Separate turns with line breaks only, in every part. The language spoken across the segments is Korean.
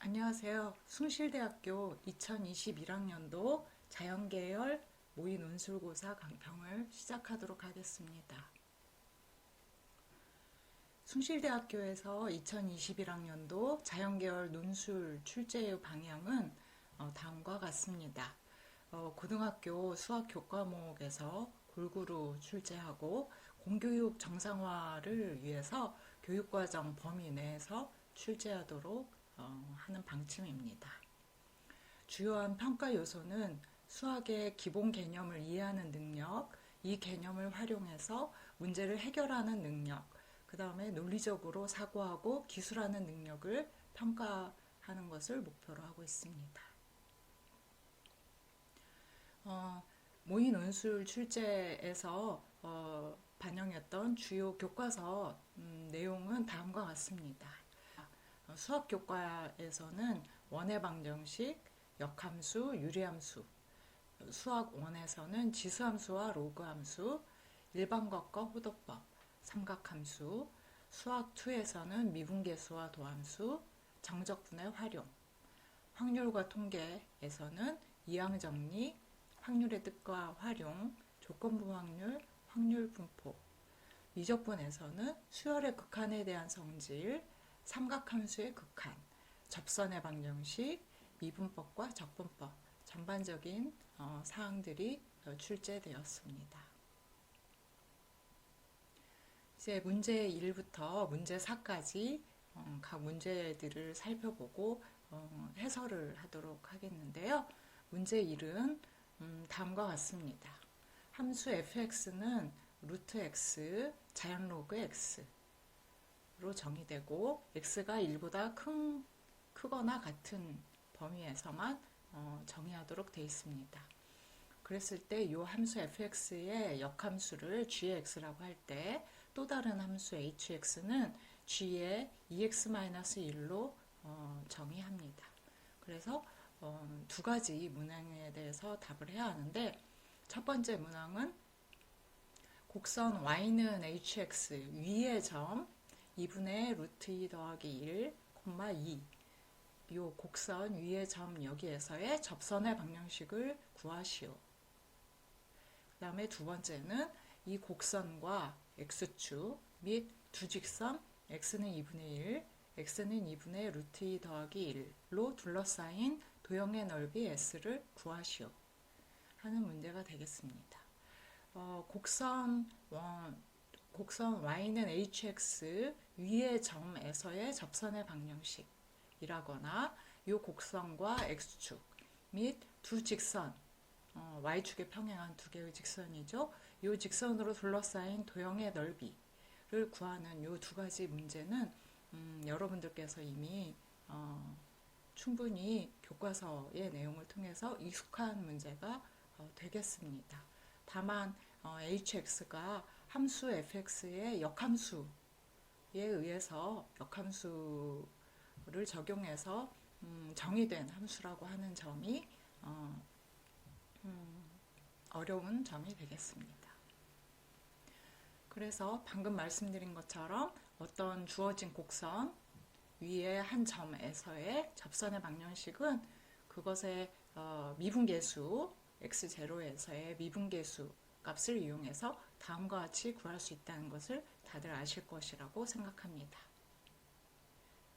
안녕하세요. 숭실대학교 2021학년도 자연계열 모의 논술고사 강평을 시작하도록 하겠습니다. 숭실대학교에서 2021학년도 자연계열 논술 출제 방향은 다음과 같습니다. 고등학교 수학 교과목에서 골고루 출제하고 공교육 정상화를 위해서 교육과정 범위 내에서 출제하도록 하는 방침입니다. 주요한 평가 요소는 수학의 기본 개념을 이해하는 능력, 이 개념을 활용해서 문제를 해결하는 능력, 그 다음에 논리적으로 사고하고 기술하는 능력을 평가하는 것을 목표로 하고 있습니다. 모의 논술 출제에서 반영했던 주요 교과서 내용은 다음과 같습니다. 수학 교과에서는 원의 방정식, 역함수, 유리함수, 수학 1에서는 지수함수와 로그함수, 일반값과 호도법, 삼각함수, 수학 2에서는 미분계수와 도함수, 정적분의 활용, 확률과 통계에서는 이항정리, 확률의 뜻과 활용, 조건부 확률, 확률 분포, 미적분에서는 수열의 극한에 대한 성질, 삼각함수의 극한, 접선의 방정식, 미분법과 적분법, 전반적인 사항들이 출제되었습니다. 이제 문제 1부터 문제 4까지 각 문제들을 살펴보고 해설을 하도록 하겠는데요. 문제 1은 다음과 같습니다. 함수 fx는 루트 x, 자연 로그 x로 정의되고 x가 1보다 크거나 같은 범위에서만 정의하도록 되어 있습니다. 그랬을 때 이 함수 fx의 역함수를 gx라고 할 때 또 다른 함수 hx는 g의 2x-1로 정의합니다. 그래서 두 가지 문항에 대해서 답을 해야 하는데, 첫 번째 문항은 곡선 y는 hx 위의 점 2분의 루트 2 더하기 1, 2, 이 곡선 위의 점 여기에서의 접선의 방정식을 구하시오. 그 다음에 두 번째는 이 곡선과 x축 및 두 직선 x는 2분의 1, x는 2분의 루트 2 더하기 1로 둘러싸인 도형의 넓이 s를 구하시오 하는 문제가 되겠습니다. 곡선 y는 hx 위의 점에서의 접선의 방정식이라거나 이 곡선과 x축 및 두 직선, y축에 평행한 두 개의 직선이죠. 이 직선으로 둘러싸인 도형의 넓이를 구하는 이 두 가지 문제는 여러분들께서 이미 충분히 교과서의 내용을 통해서 익숙한 문제가 되겠습니다. 다만 hx가 함수 fx의 역함수에 의해서 역함수를 적용해서 정의된 함수라고 하는 점이 어려운 점이 되겠습니다. 그래서 방금 말씀드린 것처럼 어떤 주어진 곡선 위에 한 점에서의 접선의 방정식은 그것의 미분계수 x0에서의 미분계수 값을 이용해서 다음과 같이 구할 수 있다는 것을 다들 아실 것이라고 생각합니다.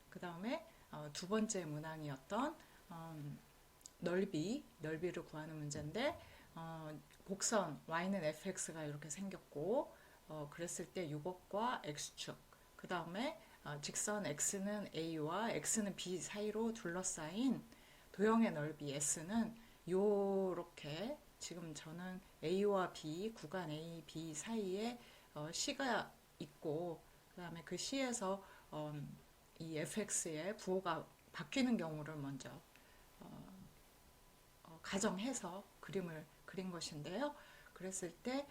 그 다음에 두 번째 문항이었던 넓이를 구하는 문제인데, 곡선 y는 fx가 이렇게 생겼고 그랬을 때 이것과 x축, 그 다음에 직선 x는 a와 x는 b 사이로 둘러싸인 도형의 넓이 s는 요렇게, 지금 저는 a와 b, 구간 a, b 사이에 c가 있고 그 다음에 그 c에서 이 fx의 부호가 바뀌는 경우를 먼저 가정해서 그림을 그린 것인데요. 그랬을 때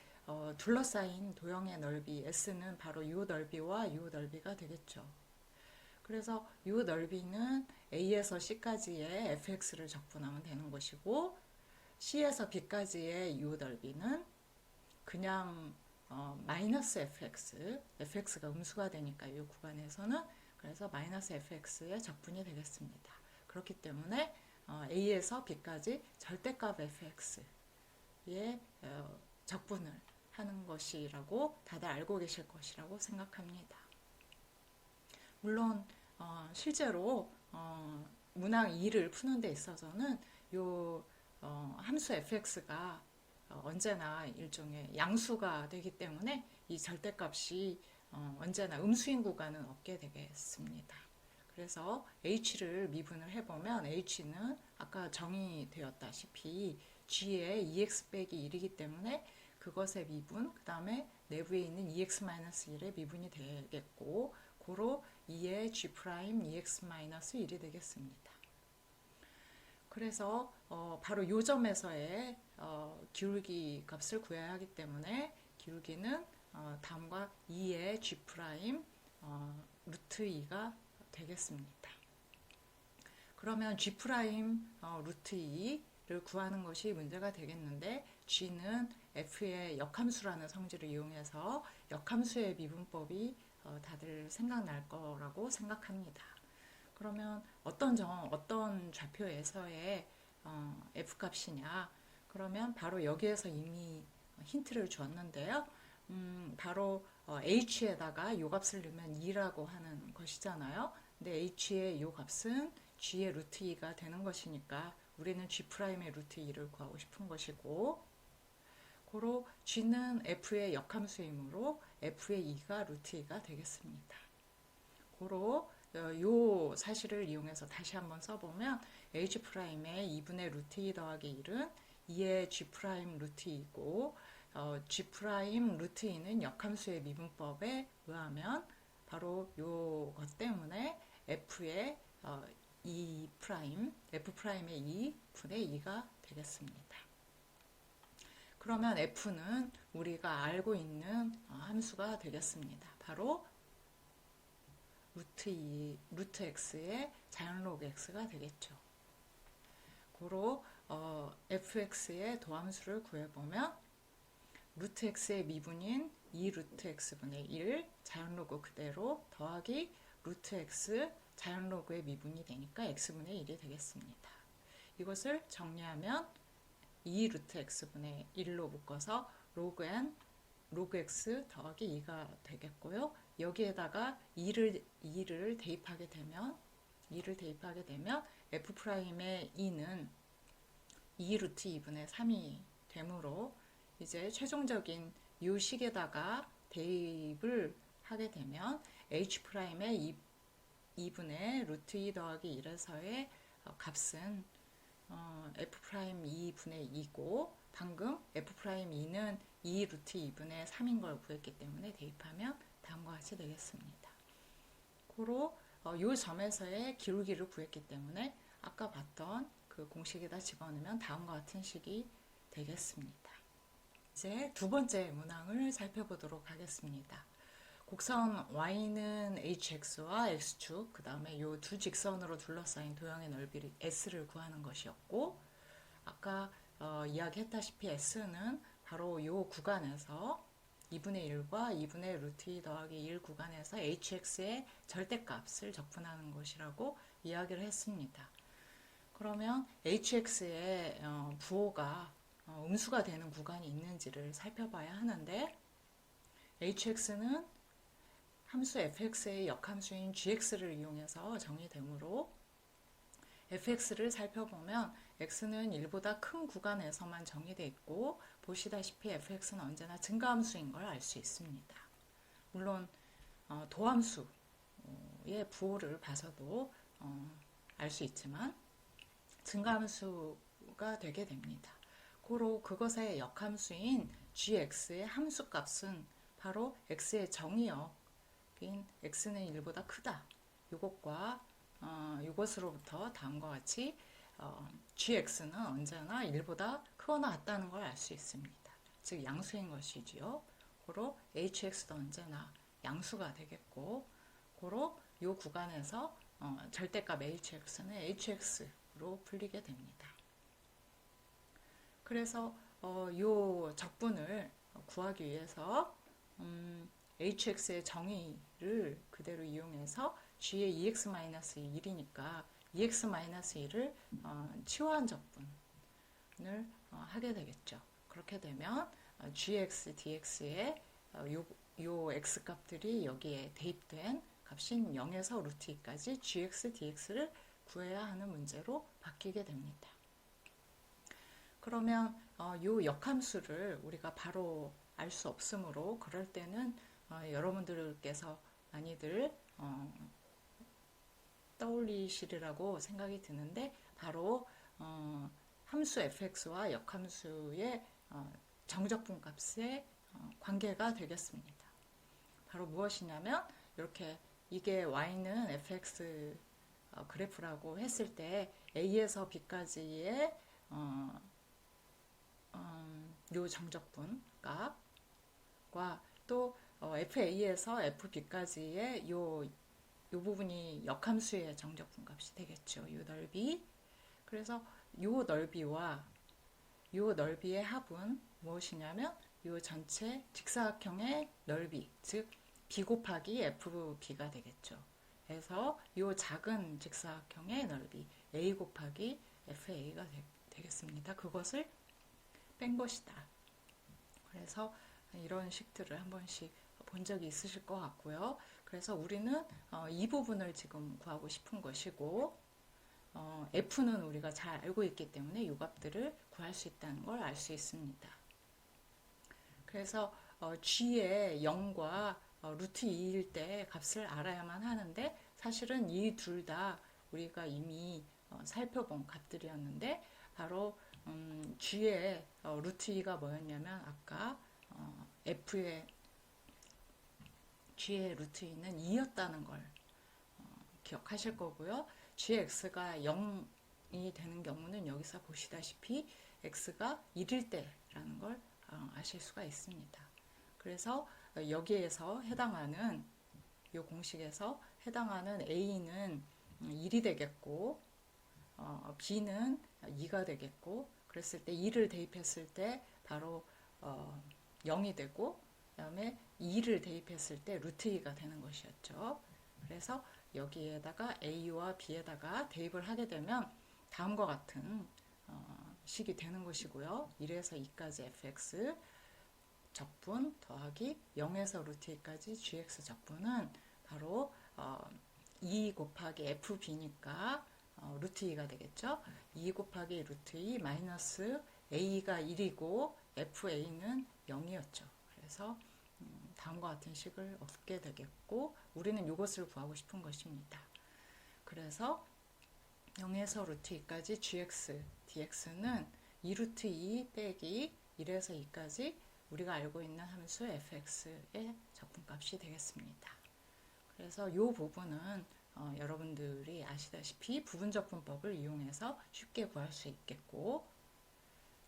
둘러싸인 도형의 넓이 s는 바로 이 넓이와 이 넓이가 되겠죠. 그래서 이 넓이는 a에서 c까지의 fx를 적분하면 되는 것이고, c에서 b까지의 이 넓이는 그냥 마이너스 fx가 음수가 되니까 이 구간에서는, 그래서 마이너스 fx의 적분이 되겠습니다. 그렇기 때문에 A에서 B까지 절대값 fx의 적분을 하는 것이라고 다들 알고 계실 것이라고 생각합니다. 물론 실제로 문항 2를 푸는 데 있어서는 요 함수 fx가 언제나 일종의 양수가 되기 때문에 이 절대값이 언제나 음수인 구간은 없게 되겠습니다. 그래서 h를 미분을 해보면 h는 아까 정의되었다시피 g의 2x 빼기 1이기 때문에 그것의 미분, 그 다음에 내부에 있는 2x-1의 미분이 되겠고, 고로 2의 g' 2x-1이 되겠습니다. 그래서 바로 이 점에서의 기울기 값을 구해야 하기 때문에 기울기는 다음과 2의 g' 루트 2가 되겠습니다. 그러면 g' 루트 2를 구하는 것이 문제가 되겠는데 g는 f의 역함수라는 성질을 이용해서 역함수의 미분법이 다들 생각날 거라고 생각합니다. 그러면 어떤 좌표에서의 f값이냐? 그러면 바로 여기에서 이미 힌트를 주었는데요. 바로 h에다가 이 값을 넣으면 2라고 하는 것이잖아요. 근데 h의 이 값은 g의 루트 2가 되는 것이니까 우리는 g'의 루트 2를 구하고 싶은 것이고, 고로 g는 f의 역함수이므로 f의 2가 루트 2가 되겠습니다. 고로 요 사실을 이용해서 다시 한번 써보면 h'의 2분의 루트 2 더하기 1은 2의 g' 루트 2이고 g' 루트 2는 역함수의 미분법에 의하면 바로 요것 때문에 f의 2 f'의 2분의 2가 되겠습니다. 그러면 f는 우리가 알고 있는 함수가 되겠습니다. 바로 루트 x의 자연로그 x가 되겠죠. 고로 fx의 도함수를 구해보면 루트 x의 미분인 2 루트 x분의 1 자연로그 그대로 더하기 루트 x 자연로그의 미분이 되니까 x분의 1이 되겠습니다. 이것을 정리하면 2 루트 x분의 1로 묶어서 로그 n 로그 x 더하기 2가 되겠고요. 여기에다가 2를 대입하게 되면 f'의 2는 2 루트 2분의 3이 되므로 이제 최종적인 이 식에다가 대입을 하게 되면 h'의 2분의 루트 2 더하기 1에서의 값은 f'2분의 2고 방금 f'2는 2 루트 2분의 3인 걸 구했기 때문에 대입하면 다음과 같이 되겠습니다. 고로 이 점에서의 기울기를 구했기 때문에 아까 봤던 그 공식에다 집어넣으면 다음과 같은 식이 되겠습니다. 이제 두 번째 문항을 살펴보도록 하겠습니다. 곡선 y는 hx와 x축, 그 다음에 이 두 직선으로 둘러싸인 도형의 넓이 s를 구하는 것이었고, 아까 이야기했다시피 s는 바로 이 구간에서 2분의 1과 2분의 루트 2 더하기 1 구간에서 hx의 절대값을 적분하는 것이라고 이야기를 했습니다. 그러면 hx의 부호가 음수가 되는 구간이 있는지를 살펴봐야 하는데, hx는 함수 fx의 역함수인 gx를 이용해서 정의되므로 fx를 살펴보면 x는 1보다 큰 구간에서만 정의되어 있고, 보시다시피 fx는 언제나 증가함수인 걸 알 수 있습니다. 물론 도함수의 부호를 봐서도 알 수 있지만 증가함수가 되게 됩니다. 고로 그것의 역함수인 gx의 함수값은 바로 x의 정의역인 x는 1보다 크다. 이것과 이것으로부터 다음과 같이 gx는 언제나 1보다 크거나 같다는 걸 알 수 있습니다. 즉 양수인 것이지요. 고로 hx도 언제나 양수가 되겠고, 고로 이 구간에서 절대값 hx는 hx로 풀리게 됩니다. 그래서 이 적분을 구하기 위해서 hx의 정의를 그대로 이용해서 g의 2x-1이니까 EX-1을 치환 적분을 하게 되겠죠. 그렇게 되면 GX, DX의 요 X 값들이 여기에 대입된 값인 0에서 루트 2까지 GX, DX를 구해야 하는 문제로 바뀌게 됩니다. 그러면 요 역함수를 우리가 바로 알 수 없으므로 그럴 때는 여러분들께서 많이들 떠올리시리라고 생각이 드는데 바로 함수 fx와 역함수의 정적분 값의 관계가 되겠습니다. 바로 무엇이냐면 이렇게 이게 y는 fx 그래프라고 했을 때 a에서 b까지의 요 정적분 값과 또 fa에서 fb까지의 요 부분이 역함수의 정적분 값이 되겠죠. 요 넓이. 그래서 요 넓이와 요 넓이의 합은 무엇이냐면 요 전체 직사각형의 넓이, 즉 b 곱하기 fb가 되겠죠. 그래서 요 작은 직사각형의 넓이 a 곱하기 fa가 되겠습니다. 그것을 뺀 것이다. 그래서 이런 식들을 한 번씩 본 적이 있으실 것 같고요. 그래서 우리는 이 부분을 지금 구하고 싶은 것이고 F는 우리가 잘 알고 있기 때문에 이 값들을 구할 수 있다는 걸 알 수 있습니다. 그래서 G의 0과 루트 2일 때 값을 알아야만 하는데 사실은 이 둘 다 우리가 이미 살펴본 값들이었는데 바로 G의 루트 2가 뭐였냐면 아까 F의 G의 루트 2는 2였다는 걸 기억하실 거고요. GX가 0이 되는 경우는 여기서 보시다시피 X가 1일 때라는 걸 아실 수가 있습니다. 그래서 여기에서 해당하는 이 공식에서 해당하는 A는 1이 되겠고 B는 2가 되겠고 그랬을 때 2를 대입했을 때 바로 0이 되고 그 다음에 2를 대입했을 때 루트 2가 되는 것이었죠. 그래서 여기에다가 A와 B에다가 대입을 하게 되면 다음과 같은 식이 되는 것이고요. 1에서 2까지 fx 적분 더하기 0에서 루트 2까지 gx 적분은 바로 2 곱하기 fb니까 루트 2가 되겠죠. 2 곱하기 루트 2 마이너스 a가 1이고 fa는 0이었죠. 그래서 다음과 같은 식을 얻게 되겠고 우리는 이것을 구하고 싶은 것입니다. 그래서 0에서 루트 2까지 gx, dx는 2 루트 2 빼기 1에서 2까지 우리가 알고 있는 함수 fx의 적분값이 되겠습니다. 그래서 이 부분은 여러분들이 아시다시피 부분적분법을 이용해서 쉽게 구할 수 있겠고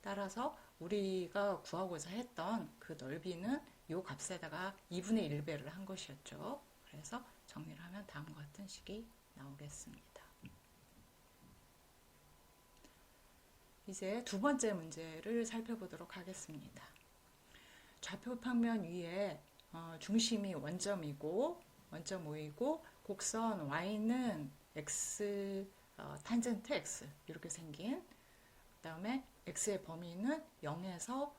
따라서 우리가 구하고자 했던 그 넓이는 이 값에다가 2분의 1배를 한 것이었죠. 그래서 정리를 하면 다음과 같은 식이 나오겠습니다. 이제 두 번째 문제를 살펴보도록 하겠습니다. 좌표 평면 위에 중심이 원점이고 원점 O이고 곡선 Y는 X 탄젠트 X 이렇게 생긴 그 다음에 X의 범위는 0에서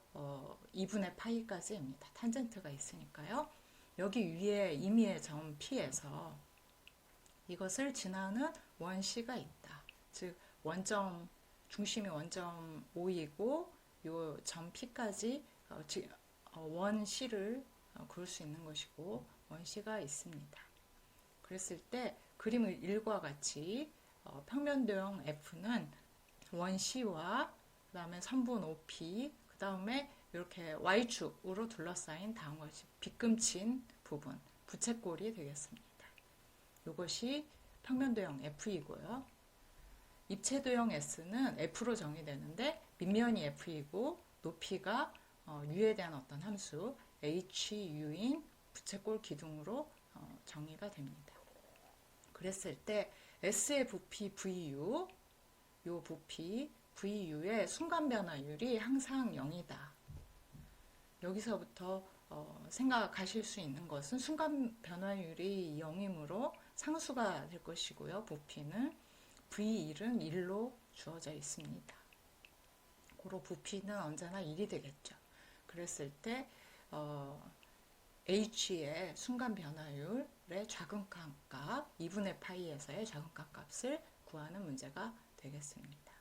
2분의 파이까지입니다. 탄젠트가 있으니까요. 여기 위에 임의의 점 P에서 이것을 지나는 원 C가 있다. 즉 원점 중심이 원점 O이고 요 점 P까지 원 C를 그을 수 있는 것이고 원 C가 있습니다. 그랬을 때 그림 1과 같이 평면도형 F는 원 C와 그 다음에 선분 OP 그 다음에 이렇게 Y축으로 둘러싸인 다음과 같이 빗금친 부분 부채꼴이 되겠습니다. 이것이 평면도형 F이고요. 입체도형 S는 F로 정의되는데 밑면이 F이고 높이가 U에 대한 어떤 함수 HU인 부채꼴 기둥으로 정의가 됩니다. 그랬을 때 S의 부피 VU 요 부피 VU의 순간 변화율이 항상 0이다. 여기서부터 생각하실 수 있는 것은 순간 변화율이 0이므로 상수가 될 것이고요. 부피는 V1은 1로 주어져 있습니다. 고로 부피는 언제나 1이 되겠죠. 그랬을 때 H의 순간 변화율의 좌극한값 2분의 파이에서의 좌극한 값을 구하는 문제가 되겠습니다.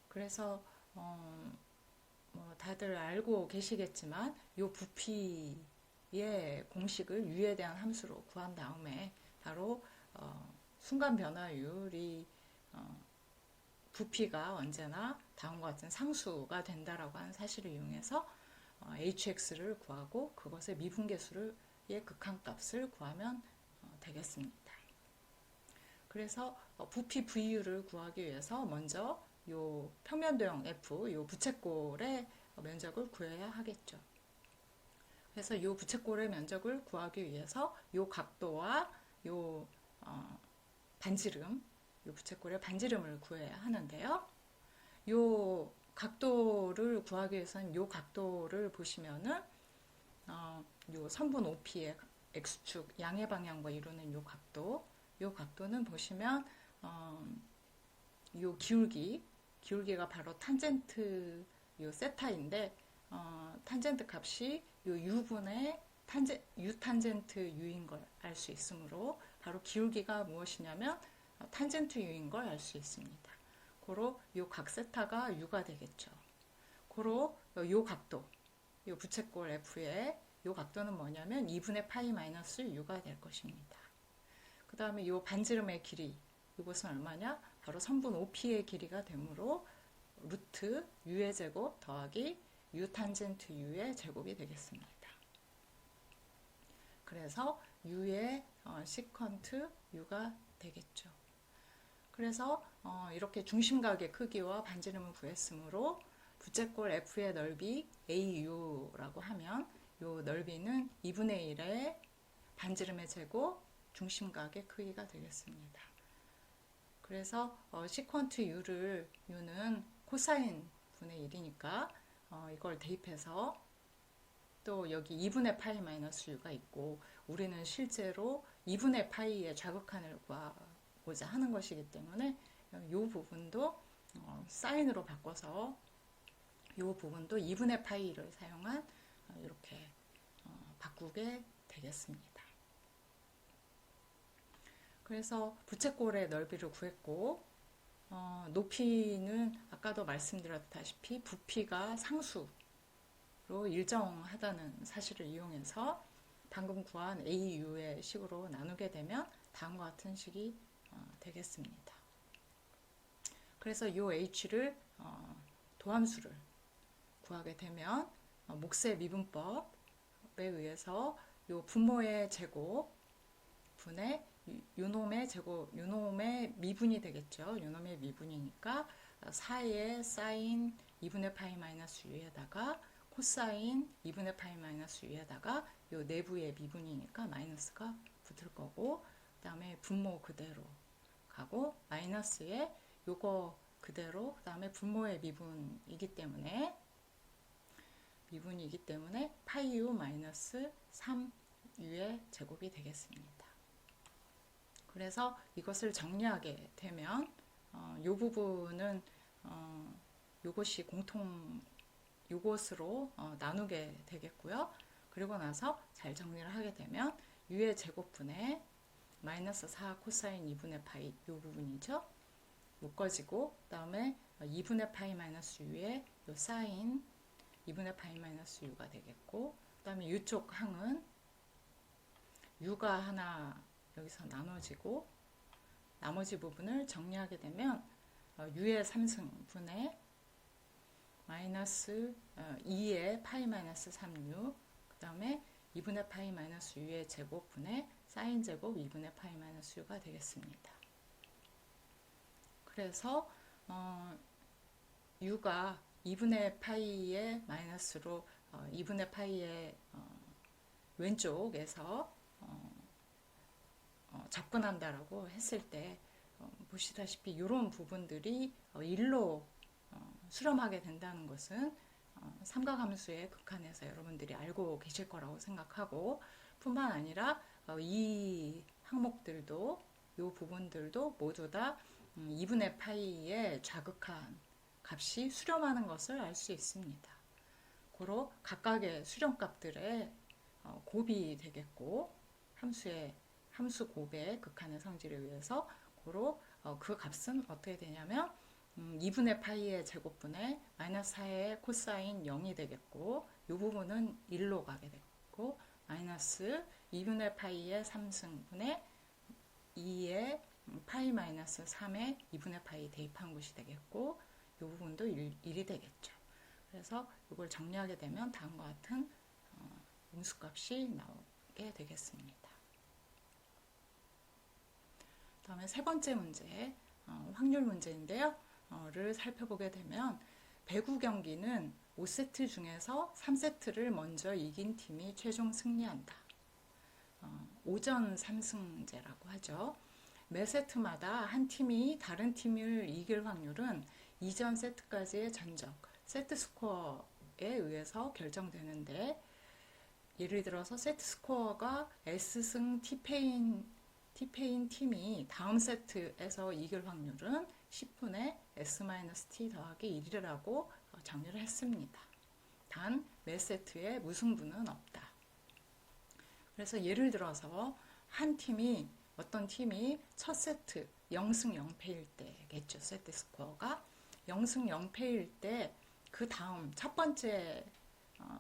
그래서 뭐 다들 알고 계시겠지만 이 부피의 공식을 U에 대한 함수로 구한 다음에 바로 순간 변화율이 부피가 언제나 다음과 같은 상수가 된다라고 하는 사실을 이용해서 hx를 구하고 그것의 미분계수의 극한값을 구하면 되겠습니다. 그래서 부피 VU를 구하기 위해서 먼저 요 평면도형 F, 요 부채꼴의 면적을 구해야 하겠죠. 그래서 요 부채꼴의 면적을 구하기 위해서 요 각도와 요 반지름, 요 부채꼴의 반지름을 구해야 하는데요. 요 각도를 구하기 위해서는 요 각도를 보시면은 요 선분 OP의 x축 양의 방향과 이루는 요 각도는 보시면 요 기울기가 바로 탄젠트 요 세타인데 탄젠트 값이 요 u분의 u 탄젠트 u인 걸 알 수 있으므로 바로 기울기가 무엇이냐면 탄젠트 u인 걸 알 수 있습니다. 고로 요 각 세타가 u가 되겠죠. 고로 요 각도, 요 부채꼴 f의 요 각도는 뭐냐면 2분의 파이 마이너스 u가 될 것입니다. 그 다음에 요 반지름의 길이, 이것은 얼마냐? 바로 선분 OP의 길이가 되므로 루트 u의 제곱 더하기 u 탄젠트 u의 제곱이 되겠습니다. 그래서 u의 시컨트 u가 되겠죠. 그래서 이렇게 중심각의 크기와 반지름을 구했으므로 부채꼴 F의 넓이 AU라고 하면 이 넓이는 2분의 1의 반지름의 제곱 중심각의 크기가 되겠습니다. 그래서 시퀀트 U는 코사인 분의 1이니까 이걸 대입해서 또 여기 2분의 파이 마이너스 U가 있고 우리는 실제로 2분의 파이의 좌극한을 구하고자 하는 것이기 때문에 이 부분도 사인으로 바꿔서 이 부분도 2분의 파이를 사용한 이렇게 바꾸게 되겠습니다. 그래서 부채꼴의 넓이를 구했고 높이는 아까도 말씀드렸다시피 부피가 상수로 일정하다는 사실을 이용해서 방금 구한 AU의 식으로 나누게 되면 다음과 같은 식이 되겠습니다. 그래서 이 H를 도함수를 구하게 되면 몫의 미분법에 의해서 요 분모의 제곱 분의 요놈의 제곱, 요놈의 미분이 되겠죠. 요놈의 미분이니까 4의 사인 2분의 파이 마이너스 U에다가 코사인 2분의 파이 마이너스 U에다가 요 내부의 미분이니까 마이너스가 붙을 거고 그 다음에 분모 그대로 가고 마이너스에 요거 그대로 그 다음에 분모의 미분이기 때문에 파이 U 마이너스 3U의 제곱이 되겠습니다. 그래서 이것을 정리하게 되면 요 부분은 요것이 요것으로 나누게 되겠고요. 그리고 나서 잘 정리를 하게 되면 U의 제곱분의 마이너스 4 코사인 2분의 파이 요 부분이죠. 묶어지고 그 다음에 2분의 파이 마이너스 U의 요 사인 2분의 파이 마이너스 U가 되겠고 그 다음에 이쪽 항은 U가 하나 여기서 나눠지고 나머지 부분을 정리하게 되면 U의 3승분의 마이너스 2의 파이 마이너스 3U 그 다음에 2분의 파이 마이너스 U의 제곱분의 사인 제곱 2분의 파이 마이너스 U가 되겠습니다. 그래서 U가 2분의 파이의 마이너스로 2분의 파이의 왼쪽에서 접근한다라고 했을 때 보시다시피 이런 부분들이 1로 수렴하게 된다는 것은 삼각함수의 극한에서 여러분들이 알고 계실 거라고 생각하고 뿐만 아니라 이 항목들도 이 부분들도 모두 다 2분의 파이에 자극한 값이 수렴하는 것을 알 수 있습니다. 고로 각각의 수렴값들의 곱이 되겠고 함수 곱의 극한의 성질에 의해서 고로 그 값은 어떻게 되냐면 2분의 파이의 제곱분의 마이너스 4의 코사인 0이 되겠고 이 부분은 1로 가게 되고 마이너스 2분의 파이의 3승분의 2의 파이 마이너스 3의 2분의 파이 대입한 것이 되겠고 이 부분도 1이 되겠죠. 그래서 이걸 정리하게 되면 다음과 같은 음수값이 나오게 되겠습니다. 다음에 세 번째 문제, 확률 문제인데요. 를 살펴보게 되면 배구 경기는 5세트 중에서 3세트를 먼저 이긴 팀이 최종 승리한다. 5전 3승제라고 하죠. 매 세트마다 한 팀이 다른 팀을 이길 확률은 이전 세트까지의 전적, 세트 스코어에 의해서 결정되는데 예를 들어서 세트 스코어가 S승 T패인 팀이 다음 세트에서 이길 확률은 10분의 S-T 더하기 1이라고 정리를 했습니다. 단 매 세트에 무승부는 없다. 그래서 예를 들어서 어떤 팀이 첫 세트 0승 0패일 때겠죠. 세트 스코어가 0승 0패일 때 그 다음 첫 번째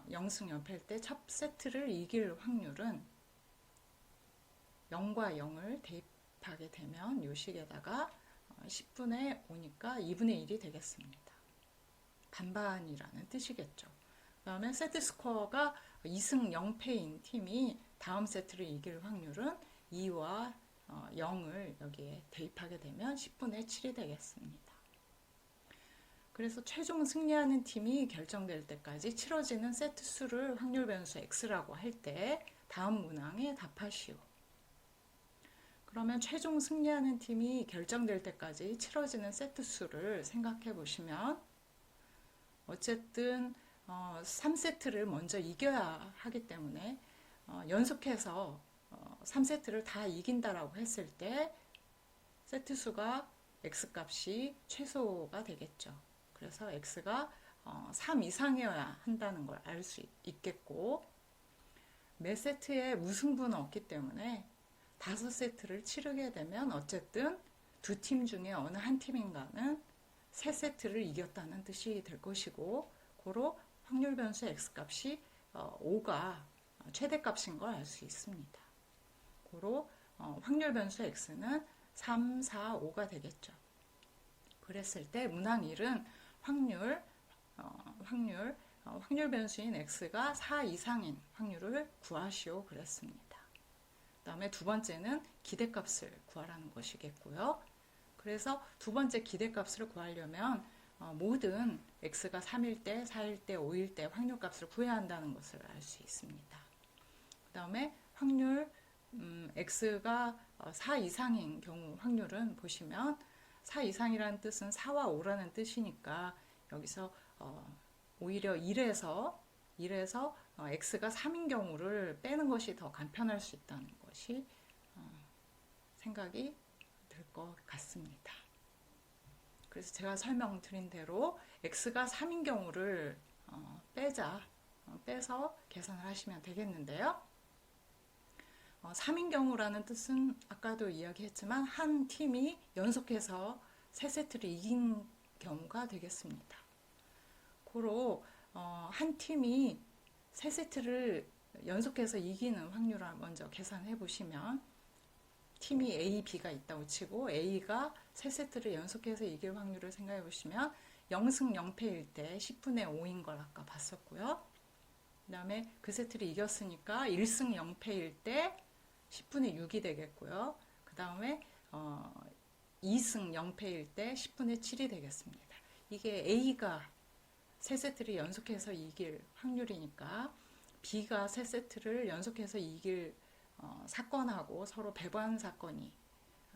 0승 0패일 때 첫 세트를 이길 확률은 0과 0을 대입하게 되면 요 식에다가 10분의 5니까 2분의 1이 되겠습니다. 반반이라는 뜻이겠죠. 그 다음에 세트 스코어가 2승 0패인 팀이 다음 세트를 이길 확률은 2와 0을 여기에 대입하게 되면 10분의 7이 되겠습니다. 그래서 최종 승리하는 팀이 결정될 때까지 치러지는 세트 수를 확률 변수 x라고 할 때 다음 문항에 답하시오. 그러면 최종 승리하는 팀이 결정될 때까지 치러지는 세트 수를 생각해 보시면 어쨌든 3세트를 먼저 이겨야 하기 때문에 연속해서 3세트를 다 이긴다라고 했을 때 세트 수가 x값이 최소가 되겠죠. 그래서 x가 3 이상이어야 한다는 걸 알 수 있겠고 매 세트에 무승부는 없기 때문에 5세트를 치르게 되면 어쨌든 두 팀 중에 어느 한 팀인가는 3세트를 이겼다는 뜻이 될 것이고 고로 확률 변수 x값이 5가 최대값인 걸 알 수 있습니다. 고로 확률 변수 x는 3, 4, 5가 되겠죠. 그랬을 때 문항 1은 확률 변수인 x가 4 이상인 확률을 구하시오 그랬습니다. 그 다음에 두 번째는 기대값을 구하라는 것이겠고요. 그래서 두 번째 기대값을 구하려면 모든 x가 3일 때, 4일 때, 5일 때 확률값을 구해야 한다는 것을 알 수 있습니다. 그 다음에 확률 x가 4 이상인 경우 확률은 보시면 4 이상이라는 뜻은 4와 5라는 뜻이니까 여기서 오히려 1에서 x가 3인 경우를 빼는 것이 더 간편할 수 있다는 것이 생각이 들 것 같습니다. 그래서 제가 설명드린 대로 x가 3인 경우를 빼서 계산을 하시면 되겠는데요. 3인 경우라는 뜻은 아까도 이야기했지만 한 팀이 연속해서 3세트를 이긴 경우가 되겠습니다. 고로 한 팀이 3세트를 연속해서 이기는 확률을 먼저 계산해 보시면 팀이 A, B가 있다고 치고 A가 3세트를 연속해서 이길 확률을 생각해 보시면 0승 0패일 때 10분의 5인 걸 아까 봤었고요. 그 다음에 그 세트를 이겼으니까 1승 0패일 때 10분의 6이 되겠고요. 그 다음에 2승 0패일 때 10분의 7이 되겠습니다. 이게 A가 3세트를 연속해서 이길 확률이니까 B가 3세트를 연속해서 이길 사건하고 서로 배반 사건이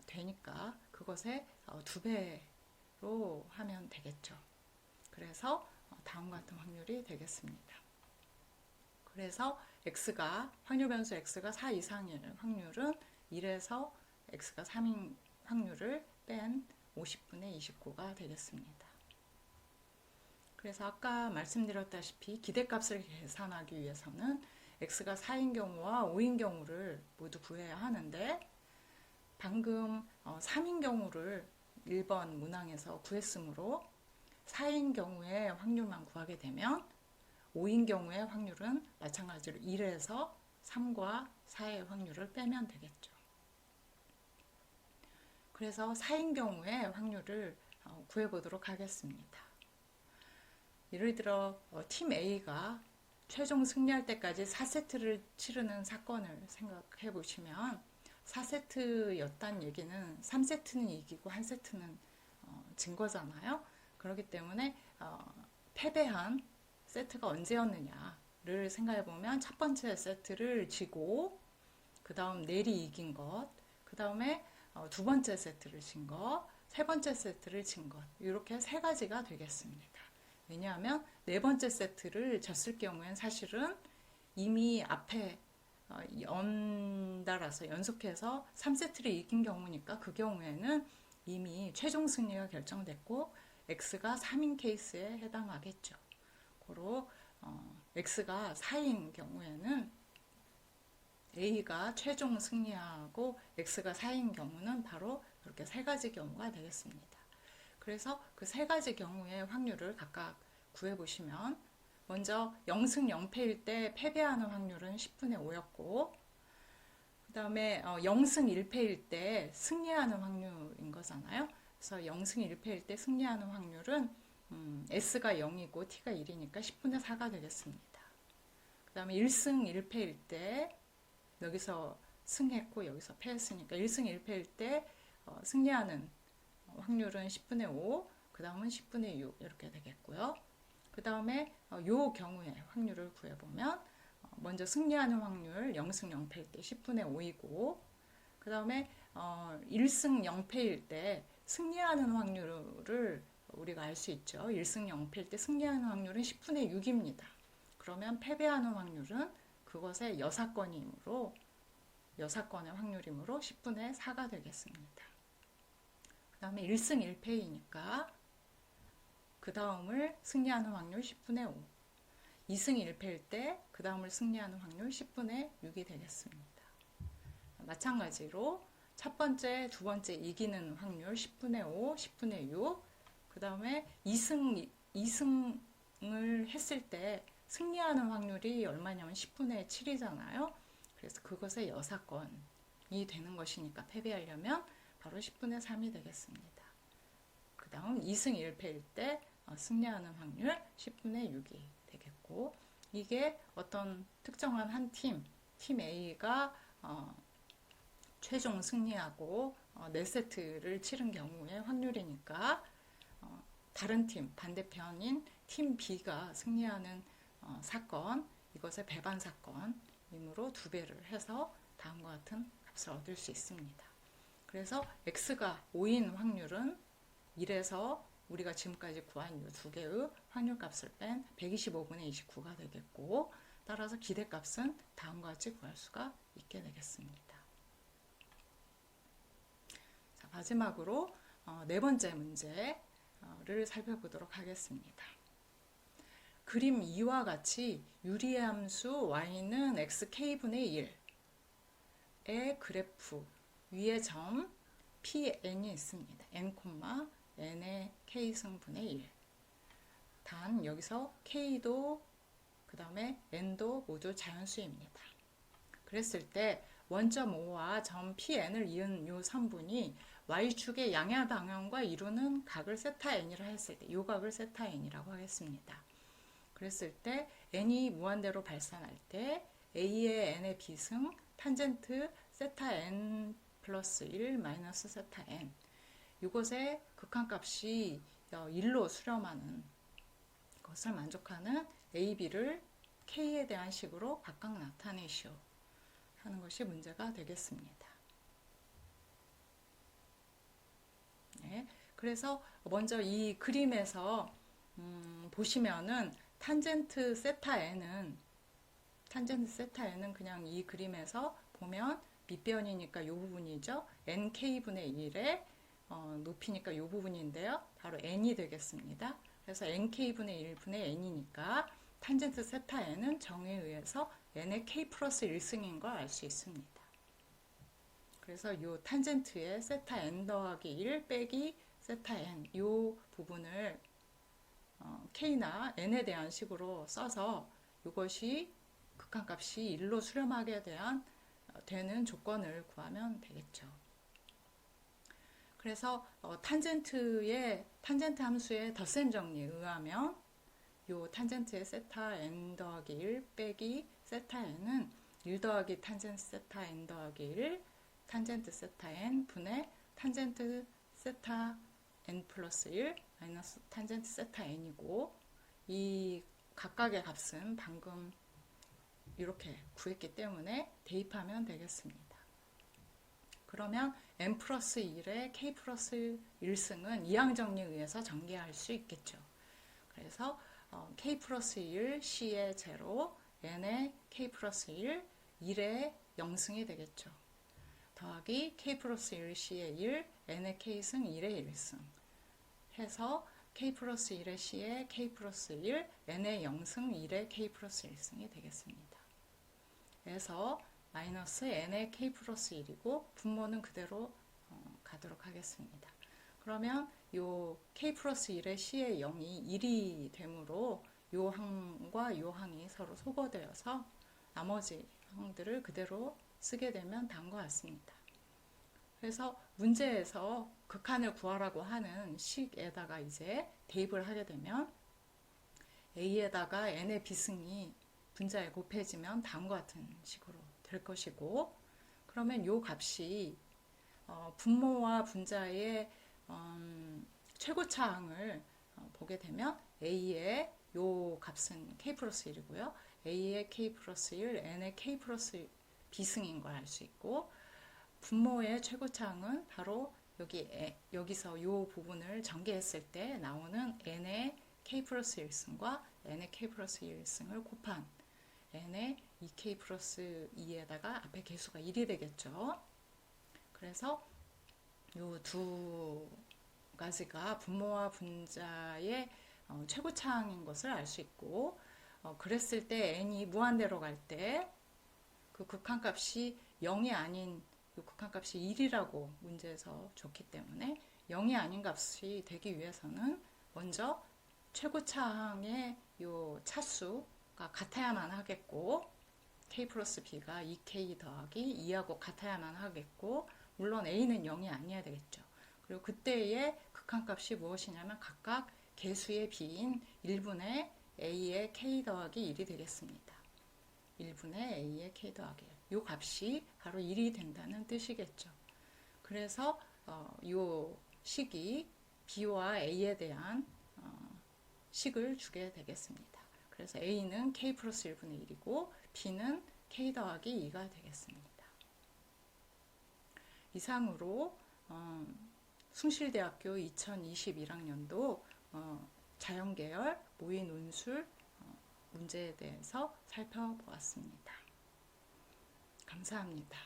되니까 그것의 2배로 하면 되겠죠. 그래서 다음과 같은 확률이 되겠습니다. 그래서 확률 변수 x가 4 이상일 확률은 1에서 x가 3인 확률을 뺀 50분의 29가 되겠습니다. 그래서 아까 말씀드렸다시피 기대값을 계산하기 위해서는 x가 4인 경우와 5인 경우를 모두 구해야 하는데, 방금 3인 경우를 1번 문항에서 구했으므로 4인 경우의 확률만 구하게 되면 5인 경우의 확률은 마찬가지로 1에서 3과 4의 확률을 빼면 되겠죠. 그래서 4인 경우의 확률을 구해보도록 하겠습니다. 예를 들어 팀 A가 최종 승리할 때까지 4세트를 치르는 사건을 생각해 보시면 4세트였단 얘기는 3세트는 이기고 1세트는 진 거잖아요. 그렇기 때문에 패배한 세트가 언제였느냐를 생각해 보면 첫 번째 세트를 지고, 그 다음 내리 이긴 것, 그 다음에 두 번째 세트를 진 것, 세 번째 세트를 진 것, 이렇게 세 가지가 되겠습니다. 왜냐하면 네 번째 세트를 졌을 경우엔 사실은 이미 앞에 연달아서 연속해서 3세트를 이긴 경우니까 그 경우에는 이미 최종 승리가 결정됐고 X가 3인 케이스에 해당하겠죠. 고로 X가 4인 경우에는 A가 최종 승리하고 X가 4인 경우는 바로 이렇게 세 가지 경우가 되겠습니다. 그래서 그 세 가지 경우의 확률을 각각 구해보시면, 먼저 0승 0패일 때 패배하는 확률은 10분의 5였고, 그 다음에 0승 1패일 때 승리하는 확률인 거잖아요. 그래서 0승 1패일 때 승리하는 확률은 S가 0이고 T가 1이니까 10분의 4가 되겠습니다. 그 다음에 1승 1패일 때 여기서 승했고 여기서 패했으니까 1승 1패일 때 승리하는 확률은 10분의 5, 그 다음은 10분의 6 이렇게 되겠고요. 그 다음에 요 경우에 확률을 구해보면 먼저 승리하는 확률 0승 0패일 때 10분의 5이고, 그 다음에 1승 0패일 때 승리하는 확률을 우리가 알 수 있죠. 1승 0패일 때 승리하는 확률은 10분의 6입니다. 그러면 패배하는 확률은 그것의 여사건의 확률이므로 10분의 4가 되겠습니다. 그 다음에 1승 1패이니까 그 다음을 승리하는 확률 10분의 5, 2승 1패일 때 그 다음을 승리하는 확률 10분의 6이 되겠습니다. 마찬가지로 첫 번째, 두 번째 이기는 확률 10분의 5, 10분의 6, 그 다음에 2승을 했을 때 승리하는 확률이 얼마냐면 10분의 7이잖아요. 그래서 그것의 여사건이 되는 것이니까 패배하려면 바로 10분의 3이 되겠습니다. 그 다음 2승 1패일 때 승리하는 확률 10분의 6이 되겠고, 이게 어떤 특정한 한 팀 A가 최종 승리하고 4세트를 치른 경우의 확률이니까 다른 팀, 반대편인 팀 B가 승리하는 사건, 이것의 배반 사건이므로 2배를 해서 다음과 같은 값을 얻을 수 있습니다. 그래서 X가 5인 확률은 1에서 우리가 지금까지 구한 이 두 개의 확률값을 뺀 125분의 29가 되겠고, 따라서 기대값은 다음과 같이 구할 수가 있게 되겠습니다. 자, 마지막으로 네 번째 문제를 살펴보도록 하겠습니다. 그림 2와 같이 유리의 함수 y는 xk분의 1의 그래프 위에 점 Pn이 있습니다. n, n의 k승분의 1. 단 여기서 k도 그 다음에 n도 모두 자연수입니다. 그랬을 때 원점 O와 점 Pn을 이은 이 선분이 y축의 양의 방향과 이루는 각을 세타 n이라 했을 때 이 각을 세타 n이라고 하겠습니다. 그랬을 때 n이 무한대로 발산할 때 a의 n의 비승 탄젠트 세타 n 플러스 1 마이너스 세타 n, 이것의 극한값이 1로 수렴하는 것을 만족하는 a, b를 k에 대한 식으로 각각 나타내시오 하는 것이 문제가 되겠습니다. 네, 그래서 먼저 이 그림에서 보시면은 탄젠트 세타 n은 그냥 이 그림에서 보면 밑변이니까 이 부분이죠. nk분의 1의 높이니까 이 부분인데요. 바로 n이 되겠습니다. 그래서 nk분의 1분의 n이니까 탄젠트 세타 n은 정의에 의해서 n의 k 플러스 1승인 걸 알 수 있습니다. 그래서 이 탄젠트의 세타 n 더하기 1 빼기 세타 n 이 부분을 k나 n에 대한 식으로 써서 이것이 극한값이 1로 수렴하게 되는 조건을 구하면 되겠죠. 그래서 탄젠트 함수의 덧셈 정리에 의하면 요 탄젠트의 세타 n 더하기 1 빼기 세타 n은 1 더하기 탄젠트 세타 n 더하기 1 탄젠트 세타 n 분의 탄젠트 세타 n 플러스 1 마이너스 탄젠트 세타 n이고, 이 각각의 값은 방금 이렇게 구했기 때문에 대입하면 되겠습니다. 그러면 n 플러스 1의 k 플러스 1승은 이항정리에 의해서 전개할 수 있겠죠. 그래서 k 플러스 1 c의 제로 n의 k 플러스 1 1의 0승이 되겠죠. 더하기 k 플러스 1 c의 1 n의 k승 1의 1승 해서 k 플러스 1의 c의 k 플러스 1 n의 0승 1의 k 플러스 1승이 되겠습니다. 그래서 마이너스 n의 k 플러스 1이고 분모는 그대로 가도록 하겠습니다. 그러면 요 k 플러스 1의 c의 0이 1이 되므로 요 항과 요 항이 서로 소거되어서 나머지 항들을 그대로 쓰게 되면 다음과 같습니다. 그래서 문제에서 극한을 구하라고 하는 식에다가 이제 대입을 하게 되면 a에다가 n의 비승이 분자에 곱해지면 다음과 같은 식으로 될 것이고, 그러면 요 값이 분모와 분자의 최고차항을 보게 되면 a의 요 값은 k 플러스 1이고요. a의 k 플러스 1, n의 k 플러스 b승인 걸 알 수 있고, 분모의 최고차항은 바로 여기서 이 부분을 전개했을 때 나오는 n의 k 플러스 1승과 n의 k 플러스 1승을 곱한 n의 2k 플러스 2에다가 앞에 개수가 1이 되겠죠. 그래서 이 두 가지가 분모와 분자의 최고차항인 것을 알 수 있고, 그랬을 때 n이 무한대로 갈 때 그 극한값이 0이 아닌 이 극한값이 1이라고 문제에서 줬기 때문에 0이 아닌 값이 되기 위해서는 먼저 최고차항의 요 차수가 같아야만 하겠고, k 플러스 b가 2k 더하기 2하고 같아야만 하겠고, 물론 a는 0이 아니어야 되겠죠. 그리고 그때의 극한값이 무엇이냐면 각각 개수의 b인 1분의 a의 k 더하기 1이 되겠습니다. 1분의 a의 k 더하기 1. 이 값이 바로 1이 된다는 뜻이겠죠. 그래서 이 식이 b와 a에 대한 식을 주게 되겠습니다. 그래서 a는 k 플러스 1분의 1이고 b는 k 더하기 2가 되겠습니다. 이상으로 숭실대학교 2021학년도 자연계열 모의 논술 문제에 대해서 살펴보았습니다. 감사합니다.